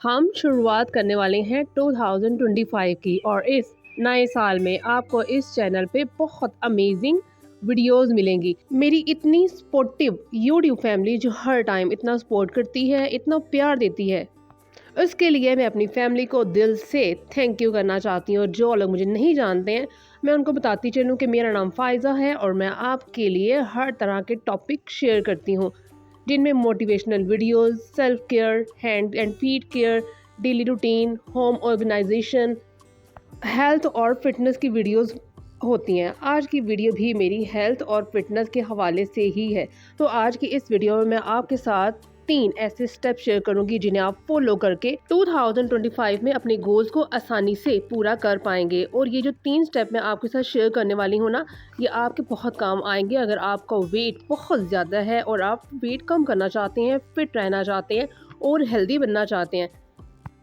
हम शुरुआत करने वाले हैं 2025 की और इस नए साल में आपको इस चैनल पे बहुत अमेजिंग वीडियोस मिलेंगी। मेरी इतनी सपोर्टिव यूट्यूब फैमिली जो हर टाइम इतना सपोर्ट करती है, इतना प्यार देती है, उसके लिए मैं अपनी फैमिली को दिल से थैंक यू करना चाहती हूँ। और जो लोग मुझे नहीं जानते हैं, मैं उनको बताती चलूँ कि मेरा नाम फ़ायज़ा है और मैं आपके लिए हर तरह के टॉपिक शेयर करती हूँ, जिनमें motivational videos, self care, hand and feet care, daily routine, home organisation, health और फिटनेस की वीडियोस होती हैं। आज की वीडियो भी मेरी हेल्थ और फिटनेस के हवाले से ही है। तो आज की इस वीडियो में मैं आपके साथ 3 ऐसे स्टेप शेयर करूंगी जिन्हें आप फॉलो करके 2025 में अपने गोल्स को आसानी से पूरा कर पाएंगे। और ये जो 3 स्टेप मैं आपके साथ शेयर करने वाली हूँ ना, ये आपके बहुत काम आएंगे अगर आपका वेट बहुत ज़्यादा है और आप वेट कम करना चाहते हैं, फिट रहना चाहते हैं और हेल्दी बनना चाहते हैं।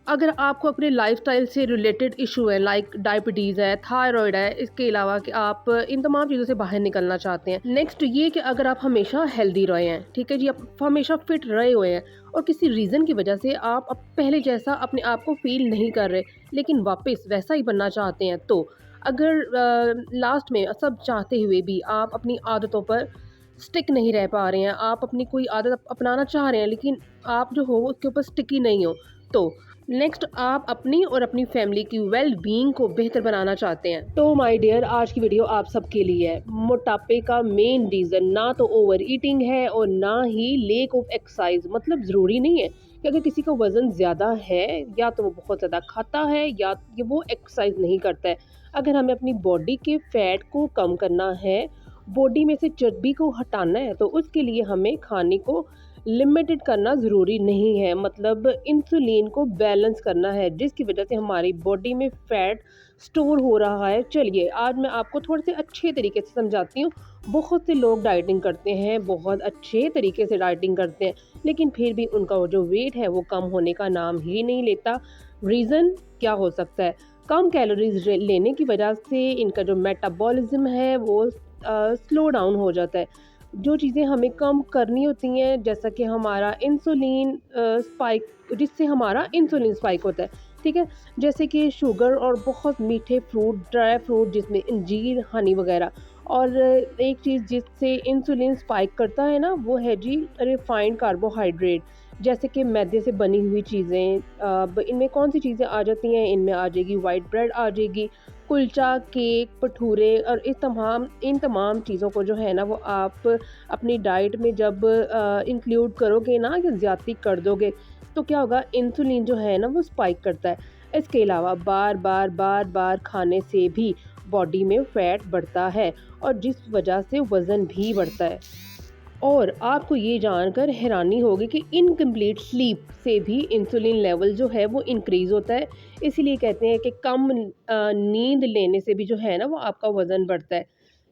अगर आपको अपने लाइफस्टाइल से रिलेटेड इशू है, लाइक डायबिटीज़ है, थायराइड है, इसके अलावा कि आप इन तमाम चीज़ों से बाहर निकलना चाहते हैं। नेक्स्ट ये कि अगर आप हमेशा हेल्दी रहे हैं, ठीक है जी, आप हमेशा फिट रहे हुए हैं और किसी रीज़न की वजह से आप अब पहले जैसा अपने आप को फील नहीं कर रहे, लेकिन वापस वैसा ही बनना चाहते हैं, तो अगर लास्ट में सब चाहते हुए भी आप अपनी आदतों पर स्टिक नहीं रह पा रहे हैं, आप अपनी कोई आदत अपनाना चाह रहे हैं लेकिन आप जो हो उसके ऊपर स्टिकी नहीं हो, तो नेक्स्ट आप अपनी और अपनी फैमिली की वेल बीइंग को बेहतर बनाना चाहते हैं, तो माय डियर आज की वीडियो आप सबके लिए है। मोटापे का मेन रीज़न ना तो ओवर ईटिंग है और ना ही लेक ऑफ एक्सरसाइज। मतलब ज़रूरी नहीं है कि अगर किसी का वज़न ज़्यादा है या तो वो बहुत ज़्यादा खाता है या ये वो एक्सरसाइज नहीं करता है। अगर हमें अपनी बॉडी के फैट को कम करना है, बॉडी में से चर्बी को हटाना है, तो उसके लिए हमें खाने को लिमिटेड करना ज़रूरी नहीं है। मतलब इंसुलिन को बैलेंस करना है, जिसकी वजह से हमारी बॉडी में फ़ैट स्टोर हो रहा है। चलिए आज मैं आपको थोड़े से अच्छे तरीके से समझाती हूँ। बहुत से लोग डाइटिंग करते हैं, बहुत अच्छे तरीके से डाइटिंग करते हैं, लेकिन फिर भी उनका वो जो वेट है वो कम होने का नाम ही नहीं लेता। रीज़न क्या हो सकता है? कम कैलोरीज लेने की वजह से इनका जो मेटाबॉलिज्म है वो स्लो डाउन हो जाता है। जो चीज़ें हमें कम करनी होती हैं, जैसा कि हमारा इंसुलिन स्पाइक, जिससे हमारा इंसुलिन स्पाइक होता है, ठीक है? जैसे कि शुगर और बहुत मीठे फ्रूट, ड्राई फ्रूट जिसमें अंजीर, हनी वगैरह। और एक चीज़ जिससे इंसुलिन स्पाइक करता है ना, वो है जी रिफाइंड कार्बोहाइड्रेट, जैसे कि मैदे से बनी हुई चीज़ें। अब इनमें कौन सी चीज़ें आ जाती हैं? इनमें आ जाएगी वाइट ब्रेड, आ जाएगी कुलचा, केक, भटूरे, और इन तमाम चीज़ों को जो है ना वो आप अपनी डाइट में जब इंक्लूड करोगे ना या ज़्यादती कर दोगे, तो क्या होगा, इंसुलिन जो है ना वो स्पाइक करता है। इसके अलावा बार-बार खाने से भी बॉडी में फैट बढ़ता है और जिस वजह से वज़न भी बढ़ता है। और आपको ये जानकर हैरानी होगी कि इनकम्प्लीट स्लीप से भी इंसुलिन लेवल जो है वो इंक्रीज़ होता है। इसीलिए कहते हैं कि कम नींद लेने से भी जो है ना वो आपका वज़न बढ़ता है।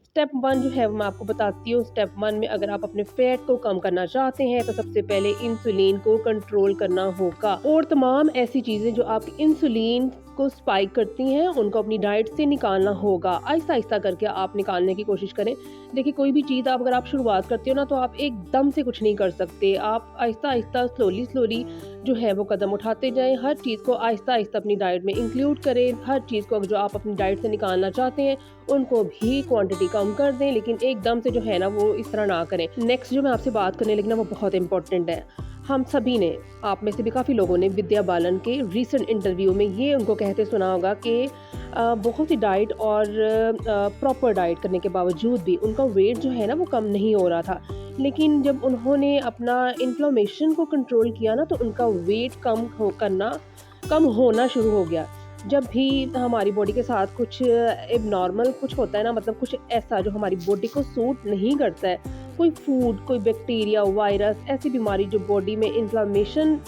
स्टेप 1 जो है वो मैं आपको बताती हूँ। स्टेप 1 में अगर आप अपने फैट को कम करना चाहते हैं तो सबसे पहले इंसुलिन को कंट्रोल करना होगा, और तमाम ऐसी चीज़ें जो आपकी इंसुलिन को स्पाइक करती हैं उनको अपनी डाइट से निकालना होगा। आहिस्ता आहिस्ता करके आप निकालने की कोशिश करें। देखिए कोई भी चीज़ अगर आप शुरुआत करते हो ना, तो आप एकदम से कुछ नहीं कर सकते। आप आहिस्ता आहिस्ता स्लोली जो है वो कदम उठाते जाएं। हर चीज़ को आहिस्ता आहिस्ता अपनी डाइट में इंक्लूड करें। हर चीज़ को जो आप अपनी डाइट से निकालना चाहते हैं उनको भी क्वांटिटी कम कर दें, लेकिन एकदम से जो है ना वो इस तरह ना करें। नेक्स्ट जो मैं आपसे बात करने लगी ना वो बहुत इंपॉर्टेंट है। हम सभी ने, आप में से भी काफ़ी लोगों ने विद्या बालन के रीसेंट इंटरव्यू में ये उनको कहते सुना होगा कि बहुत सी डाइट और प्रॉपर डाइट करने के बावजूद भी उनका वेट जो है ना वो कम नहीं हो रहा था। लेकिन जब उन्होंने अपना इन्फ्लेमेशन को कंट्रोल किया ना, तो उनका वेट कम होना शुरू हो गया। जब भी हमारी बॉडी के साथ कुछ एबनॉर्मल कुछ होता है ना, मतलब कुछ ऐसा जो हमारी बॉडी को सूट नहीं करता है, कोई फूड, कोई बैक्टीरिया, वायरस, ऐसी बीमारी जो बॉडी में इन्फ्लामेशन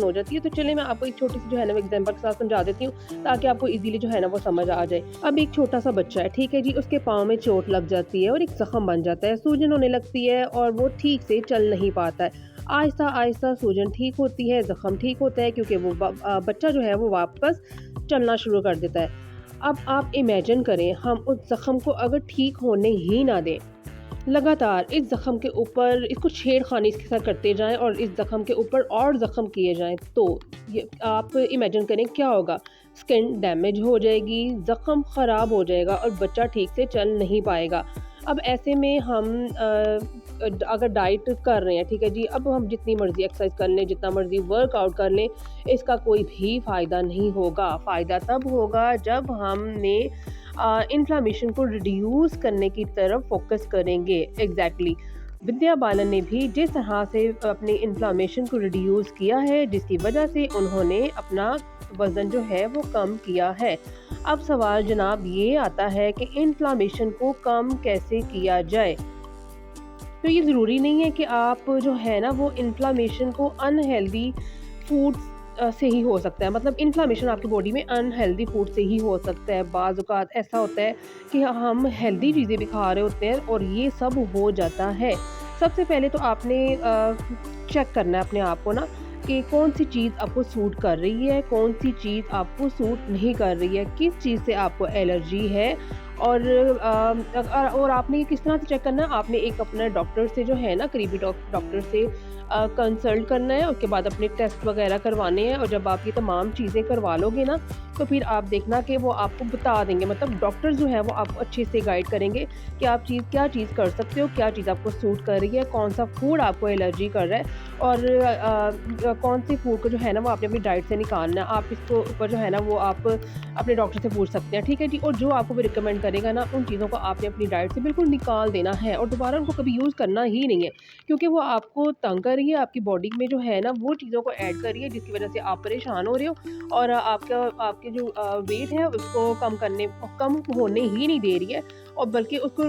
हो जाती है। तो चलिए मैं आपको एक छोटी सी जो है ना एग्जांपल के साथ समझा देती हूँ, ताकि आपको इजीली जो है ना वो समझ आ जाए। अब एक छोटा सा बच्चा है, ठीक है जी, उसके पाँव में चोट लग जाती है और एक जख्म बन जाता है, सूजन होने लगती है और वो ठीक से चल नहीं पाता है। आहिस्ता आहिस्ता सूजन ठीक होती है, जख्म ठीक होता है, क्योंकि वो बच्चा जो है वो वापस चलना शुरू कर देता है। अब आप इमेजिन करें, हम उस जख्म को अगर ठीक होने ही ना दें, लगातार इस ज़ख़म के ऊपर इसको छेड़खानी इसके साथ करते जाएं और इस ज़ख़म के ऊपर और ज़ख़म किए जाएं, तो ये आप इमेजिन करें क्या होगा। स्किन डैमेज हो जाएगी, ज़ख़म ख़राब हो जाएगा और बच्चा ठीक से चल नहीं पाएगा। अब ऐसे में हम अगर डाइट कर रहे हैं, ठीक है जी, अब हम जितनी मर्ज़ी एक्सरसाइज कर लें, जितना मर्ज़ी वर्कआउट कर लें, इसका कोई भी फ़ायदा नहीं होगा। फ़ायदा तब होगा जब हमने इन्फ्लेमेशन को रिड्यूस करने की तरफ फोकस करेंगे। एग्जैक्टली विद्या बालन ने भी जिस तरह से अपने इन्फ्लेमेशन को रिड्यूस किया है, जिसकी वजह से उन्होंने अपना वज़न जो है वो कम किया है। अब सवाल जनाब ये आता है कि इन्फ्लेमेशन को कम कैसे किया जाए। तो ये ज़रूरी नहीं है कि आप जो है ना वो इन्फ्लेमेशन को अनहेल्दी फूड्स से ही हो सकता है। मतलब इन्फ्लेमेशन आपकी बॉडी में अनहेल्दी फूड से ही हो सकता है। बाज़ औक़ात ऐसा होता है कि हम हेल्दी चीज़ें भी खा रहे होते हैं और ये सब हो जाता है। सबसे पहले तो आपने चेक करना है अपने आप को ना कि कौन सी चीज़ आपको सूट कर रही है, कौन सी चीज़ आपको सूट नहीं कर रही है, किस चीज़ से आपको एलर्जी है। और आपने किस तरह से चेक करना है, आपने एक अपना डॉक्टर से जो है ना करीबी डॉक्टर से कंसल्ट करना है। उसके बाद अपने टेस्ट वगैरह करवाने हैं और जब आप ये तमाम चीज़ें करवा लोगे ना तो फिर आप देखना कि वो आपको बता देंगे। मतलब डॉक्टर जो है वो आपको अच्छे से गाइड करेंगे कि आप क्या चीज़ कर सकते हो, क्या चीज़ आपको सूट कर रही है, कौन सा फूड आपको एलर्जी कर रहा है और कौन सी फूड को जो है ना वो आपने अपनी डाइट से निकालना है। आप इसको ऊपर जो है ना वो आप अपने डॉक्टर से पूछ सकते हैं, ठीक है जी। और जो आपको भी रिकमेंड करेगा ना उन चीज़ों को आपने अपनी डाइट से बिल्कुल निकाल देना है और दोबारा उनको कभी यूज़ करना ही नहीं है, क्योंकि वो आपको तंग कर रही है, आपकी बॉडी में जो है ना वो चीज़ों को ऐड कर रही है जिसकी वजह से आप परेशान हो रहे हो और आपके जो वेट है उसको कम होने ही नहीं दे रही है और बल्कि उसको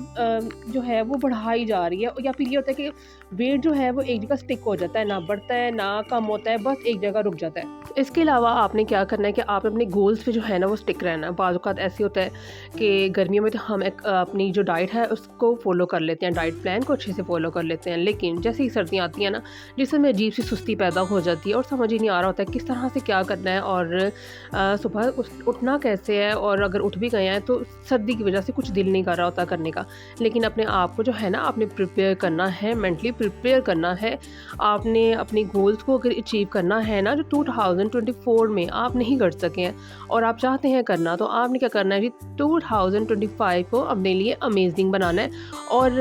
जो है वो बढ़ाई जा रही है। या फिर ये होता है कि वेट जो है वो एक जगह स्टिक हो जाता है, ना बढ़ता है ना कम होता है, बस एक जगह रुक जाता है। इसके अलावा आपने क्या करना है कि आप अपने गोल्स पे जो है ना वो स्टिक रहना है। बाज़ औक़ात ऐसे होता है कि गर्मियों में तो हम अपनी जो डाइट है उसको फॉलो कर लेते हैं, डाइट प्लान को अच्छे से फॉलो कर लेते हैं, लेकिन जैसे ही सर्दियाँ आती हैं ना जिसमें अजीब सी सुस्ती पैदा हो जाती है और समझ ही नहीं आ रहा होता है किस तरह से क्या करना है और सुबह उठना कैसे है। और अगर उठ भी गए हैं तो सर्दी की वजह से कुछ दिल नहीं कर रहा होता करने का। लेकिन अपने आप को जो है ना आपने प्रिपेयर करना है, मेंटली प्रिपेयर करना है। आपने अपने गोल्स को अगर अचीव करना है ना जो 2024 में आप नहीं कर सके हैं और आप चाहते हैं करना, तो आपने क्या करना है जी 2025 को अपने लिए अमेजिंग बनाना है और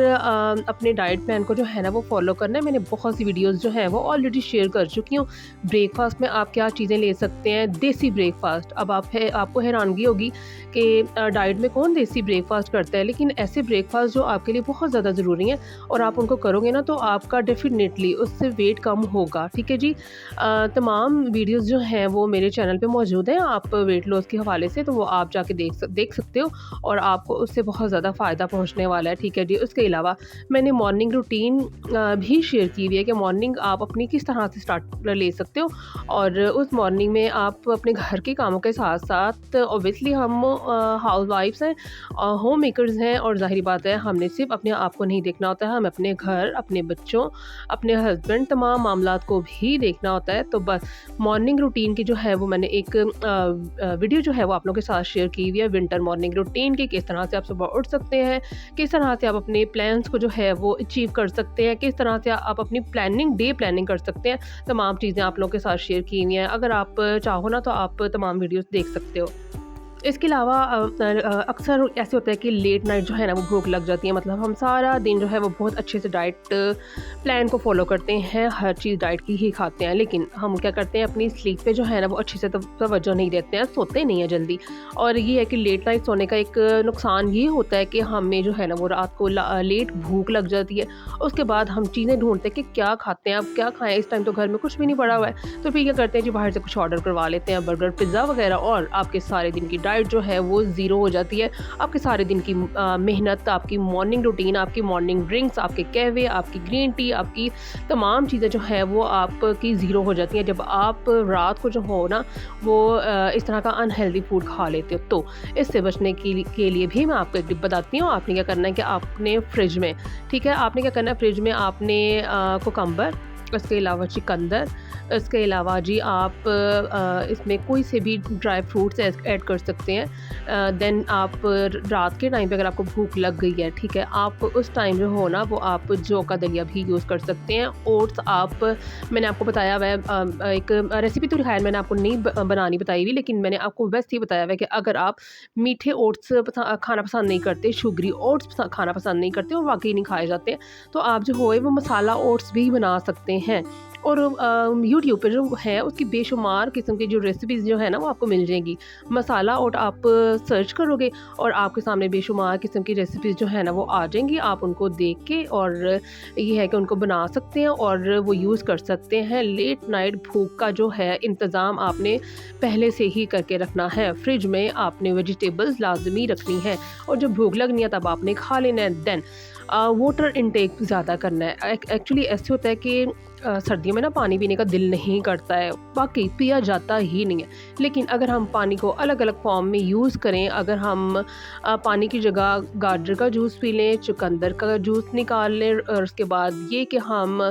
अपने डाइट प्लान को जो है ना वो फॉलो करना है। मैंने बहुत सी वीडियोस जो हैं वो ऑलरेडी शेयर कर चुकी हूँ। ब्रेकफास्ट में आप क्या चीज़ें ले सकते हैं, देसी ब्रेकफास्ट। अब आपको हैरानगी होगी कि डाइट में कौन देसी ब्रेकफास्ट करता है, लेकिन ऐसे ब्रेकफास्ट जो आपके लिए बहुत ज़्यादा ज़रूरी हैं और आप उनको करोगे ना तो आपका डेफिनेटली उससे वेट कम होगा, ठीक है जी। तमाम वीडियोस जो हैं वो मेरे चैनल पे मौजूद हैं आप वेट लॉस के हवाले से, तो वो आप जाके देख सकते हो और आपको उससे बहुत ज़्यादा फ़ायदा पहुँचने वाला है, ठीक है जी। उसके अलावा मैंने मॉर्निंग रूटीन भी शेयर की हुई है कि मॉर्निंग आप अपनी किस तरह से स्टार्ट ले सकते हो और उस मॉर्निंग में आप अपने घर के कामों के साथ साथ ऑब्वियसली हम हाउस वाइफ्स हैं, होम मेकर्स हैं और ज़ाहिर बात है हमने सिर्फ अपने आप को नहीं देखना होता है, हमें अपने घर, अपने बच्चों, अपने हस्बैंड, तमाम मामलात को भी देखना होता है। तो बस मॉर्निंग रूटीन की जो है वो मैंने एक वीडियो जो है वो आप लोगों के साथ शेयर की हुई है विंटर मॉर्निंग रूटीन की, किस तरह से आप सुबह उठ सकते हैं, किस तरह से आप अपने प्लान्स को जो है वो अचीव कर सकते हैं, किस तरह से आप अपनी डे प्लानिंग कर सकते हैं। तमाम चीज़ें आप लोगों के साथ शेयर की हुई हैं। अगर आप चाहो ना तो आप तमाम वीडियोस देख सकते हो। इसके अलावा अक्सर ऐसे होता है कि लेट नाइट जो है ना वो भूख लग जाती है। मतलब हम सारा दिन जो है वो बहुत अच्छे से डाइट प्लान को फॉलो करते हैं, हर चीज़ डाइट की ही खाते हैं, लेकिन हम क्या करते हैं अपनी स्लीप पे जो है ना वो अच्छे से तवज्जो नहीं देते हैं, सोते नहीं हैं जल्दी। और ये है कि लेट नाइट सोने का एक नुकसान ये होता है कि हमें जो है ना वो रात को लेट भूख लग जाती है। उसके बाद हम चीज़ें ढूंढते हैं कि क्या खाते हैं, अब क्या खाएँ, इस टाइम तो घर में कुछ भी नहीं पड़ा हुआ है, तो फिर क्या करते हैं जी बाहर से कुछ ऑर्डर करवा लेते हैं, बर्गर, पिज़्ज़ा वगैरह, और आपके सारे दिन की डाइट जो है वो ज़ीरो हो जाती है। आपके सारे दिन की मेहनत, आपकी मॉर्निंग रूटीन, आपकी मॉर्निंग ड्रिंक्स, आपके कहवे, आपकी ग्रीन टी, आपकी तमाम चीज़ें जो है वो आपकी ज़ीरो हो जाती हैं जब आप रात को जो हो ना वो इस तरह का अनहेल्दी फूड खा लेते हो। तो इससे बचने के लिए भी मैं आपको एक टिप बताती हूँ। आपने क्या करना है कि आपने फ्रिज में, ठीक है, आपने क्या करना है फ्रिज में आपने कुकम्बर, इसके अलावा चुकंदर, इसके अलावा जी आप इसमें कोई से भी ड्राई फ्रूट्स ऐड कर सकते हैं। देन आप रात के टाइम पे अगर आपको भूख लग गई है, ठीक है, आप उस टाइम जो हो ना वो आप जौ का दलिया भी यूज़ कर सकते हैं। ओट्स आप, मैंने आपको बताया हुआ है एक रेसिपी तो खैर मैंने आपको नहीं बनानी बताई हुई, लेकिन मैंने आपको वैसे ही बताया हुआ है कि अगर आप मीठे ओट्स खाना पसंद नहीं करते, शुगरी ओट्स खाना पसंद नहीं करते और वाकई नहीं खाए जाते हैं, तो आप जो होए वो मसाला ओट्स भी बना सकते हैं। और यूट्यूब पे जो है उसकी बेशुमार किस्म की जो रेसिपीज़ जो है ना वो आपको मिल जाएंगी। मसाला ओट आप सर्च करोगे और आपके सामने बेशुमार किस्म की रेसिपीज़ जो है ना वो आ जाएंगी। आप उनको देख के और ये है कि उनको बना सकते हैं और वो यूज़ कर सकते हैं। लेट नाइट भूख का जो है इंतज़ाम आपने पहले से ही करके रखना है। फ्रिज में आपने वेजिटेबल्स लाजमी रखनी है और जब भूख लगनी है तब आपने खा लेना है। देन वाटर इनटेक ज़्यादा करना है। एक्चुअली ऐसे होता है कि सर्दियों में ना पानी पीने का दिल नहीं करता है, बाकी पिया जाता ही नहीं है। लेकिन अगर हम पानी को अलग अलग फॉर्म में यूज़ करें, अगर हम पानी की जगह गाजर का जूस पी लें, चुकंदर का जूस निकाल लें और उसके बाद ये कि हम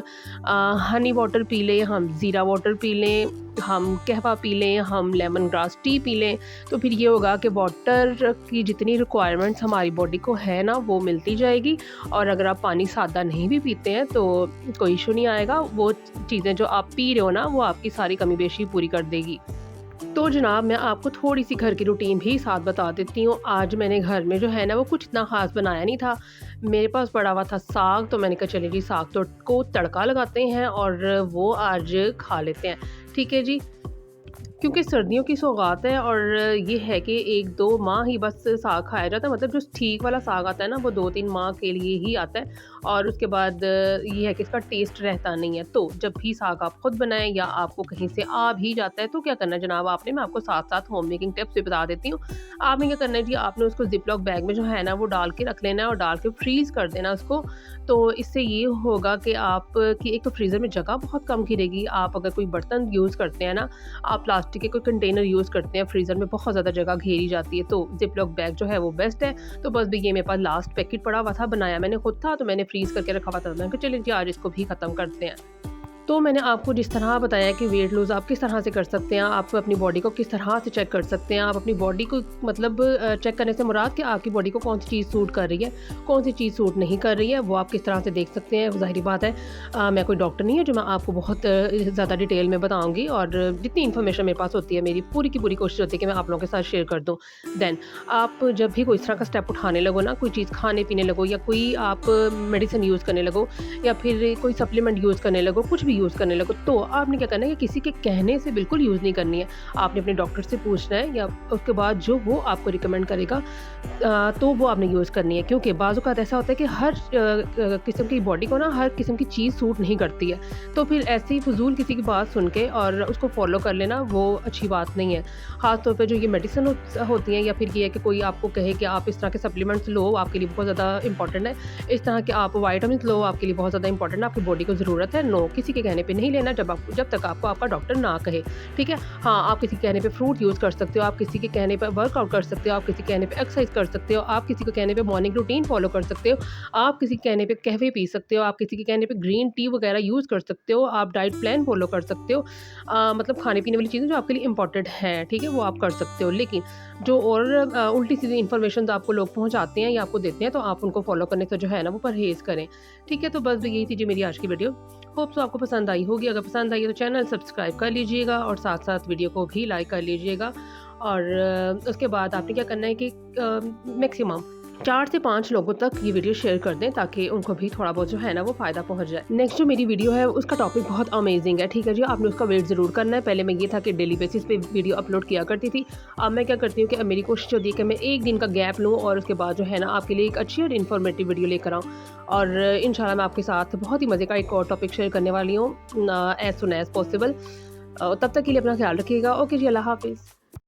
हनी वाटर पी लें, हम ज़ीरा वाटर पी लें, हम कहवा पी लें, हम लेमन ग्रास टी पी लें, तो फिर ये होगा कि वाटर की जितनी रिक्वायरमेंट्स हमारी बॉडी को है ना वो मिलती जाएगी। और अगर आप पानी सादा नहीं भी पीते हैं तो कोई इशू नहीं आएगा, वो चीज़ें जो आप पी रहे हो ना वो आपकी सारी कमी बेशी पूरी कर देगी। तो जनाब मैं आपको थोड़ी सी घर की रूटीन भी साथ बता देती हूँ। आज मैंने घर में जो है ना वो कुछ इतना ख़ास बनाया नहीं था। मेरे पास पड़ा हुआ था साग, तो मैंने कहा चलिए जी साग तो को तड़का लगाते हैं और वो आज खा लेते हैं। ठीक है जी, क्योंकि सर्दियों की सौगात है और ये है कि 1-2 माह ही बस साग खाया जाता है। मतलब जो ठीक वाला साग आता है ना वो 2-3 माह के लिए ही आता है और उसके बाद ये है कि इसका टेस्ट रहता नहीं है। तो जब भी साग आप खुद बनाएं या आपको कहीं से आ भी जाता है तो क्या करना है जनाब आपने, मैं आपको साथ साथ होम मेकिंग टिप्स भी बता देती हूँ। आपने क्या करना है जी, आपने उसको जिपलॉक बैग में जो है ना वो डाल के रख लेना है और डाल के फ्रीज़ कर देना उसको। तो इससे ये होगा कि आपकी एक तो फ्रीज़र में जगह बहुत कम गिरेगी। आप अगर कोई बर्तन यूज़ करते हैं ना, आप प्लास्टिक के कोई कंटेनर यूज़ करते हैं, फ्रीज़र में बहुत ज़्यादा जगह घेरी जाती है, तो जिपलॉक बैग जो है वो बेस्ट है। तो बस भी ये मेरे पास लास्ट पैकेट पड़ा हुआ था, बनाया मैंने खुद था तो मैंने फ्रीज़ करके रखा हुआ था। मैंने कहा चलिए जी आज इसको भी ख़त्म करते हैं। तो मैंने आपको जिस तरह बताया कि वेट लूज़ आप किस तरह से कर सकते हैं, आप अपनी बॉडी को किस तरह से चेक कर सकते हैं, आप अपनी बॉडी को मतलब चेक करने से मुराद कि आपकी बॉडी को कौन सी चीज़ सूट कर रही है, कौन सी चीज़ सूट नहीं कर रही है, वो आप किस तरह से देख सकते हैं। ज़ाहिर बात है मैं कोई डॉक्टर नहीं है जो मैं आपको बहुत ज़्यादा डिटेल में बताऊँगी, और जितनी इन्फॉर्मेशन मेरे पास होती है मेरी पूरी की पूरी कोशिश होती है कि मैं आप लोगों के साथ शेयर कर दूँ। देन आप जब भी कोई इस तरह का स्टेप उठाने लगो ना, कोई चीज़ खाने पीने लगो या कोई आप मेडिसिन यूज़ करने लगो या फिर कोई सप्लीमेंट यूज़ करने लगो, कुछ भी यूज़ करने लगो, तो आपने क्या करना है कि किसी के कहने से बिल्कुल यूज़ नहीं करनी है। आपने अपने डॉक्टर से पूछना है या उसके बाद जो वो आपको रिकमेंड करेगा तो वो आपने यूज़ करनी है। क्योंकि बाज़ औक़ात ऐसा होता है कि हर किस्म की बॉडी को ना हर किस्म की चीज़ सूट नहीं करती है, तो फिर ऐसे ही फ़िज़ूल किसी की बात सुन के और उसको फ़ॉलो कर लेना वो अच्छी बात नहीं है। ख़ास तौर पे जो ये मेडिसिन होती हैं या फिर ये है कि कोई आपको कहे कि आप इस तरह के सप्लीमेंट्स लो, आपके लिए बहुत ज़्यादा इंपॉर्टेंट है, इस तरह के आप विटामिन्स लो, आपके लिए बहुत ज़्यादा इंपॉर्टेंट है, आपकी बॉडी को ज़रूरत है, नो, किसी के कहने पे नहीं लेना जब तक आपको आपका डॉक्टर ना कहे। ठीक है, हाँ, आप किसी के कहने पे फ्रूट यूज़ कर सकते हो, आप किसी के कहने पे वर्कआउट कर सकते हो, आप किसी के कहने पे एक्सरसाइज कर सकते हो, आप किसी के कहने पे मॉर्निंग रूटीन फॉलो कर सकते हो, आप किसी के कहने पे कहवे पी सकते हो, आप किसी के कहने पे ग्रीन टी वगैरह यूज़ कर सकते हो, आप डाइट प्लान फॉलो कर सकते हो। मतलब खाने पीने वाली चीज़ें जो आपके लिए इंपॉर्टेंट हैं, ठीक है, वो आप कर सकते हो। लेकिन जो और उल्टी सीधी इन्फॉर्मेशन आपको लोग पहुँचाते हैं या आपको देते हैं, तो आप उनको फॉलो करने से जो है ना वो परहेज़ करें। ठीक है, तो बस यही थी जी मेरी आज की वीडियो। होप सो आपको पसंद आई होगी। अगर पसंद आई है तो चैनल सब्सक्राइब कर लीजिएगा और साथ साथ वीडियो को भी लाइक कर लीजिएगा। और उसके बाद आपने क्या करना है कि मैक्सिमम 4 से 5 लोगों तक ये वीडियो शेयर कर दें ताकि उनको भी थोड़ा बहुत जो है ना वो फ़ायदा पहुंच जाए। नेक्स्ट जो मेरी वीडियो है उसका टॉपिक बहुत अमेजिंग है, ठीक है जी, आपने उसका वेट ज़रूर करना है। पहले मैं ये था कि डेली बेसिस पे वीडियो अपलोड किया करती थी, अब मैं क्या करती हूँ कि मेरी कोशिश होती है कि मैं एक दिन का गैप लूँ और उसके बाद जो है ना आपके लिए एक अच्छी और इन्फॉर्मेटिव वीडियो लेकर आऊँ। और इंशाल्लाह मैं आपके साथ बहुत ही मज़े का एक और टॉपिक शेयर करने वाली हूँ एज़ सुन एज़ पॉसिबल। तब तक के लिए अपना ख्याल रखिएगा। ओके जी, अल्लाह हाफिज़।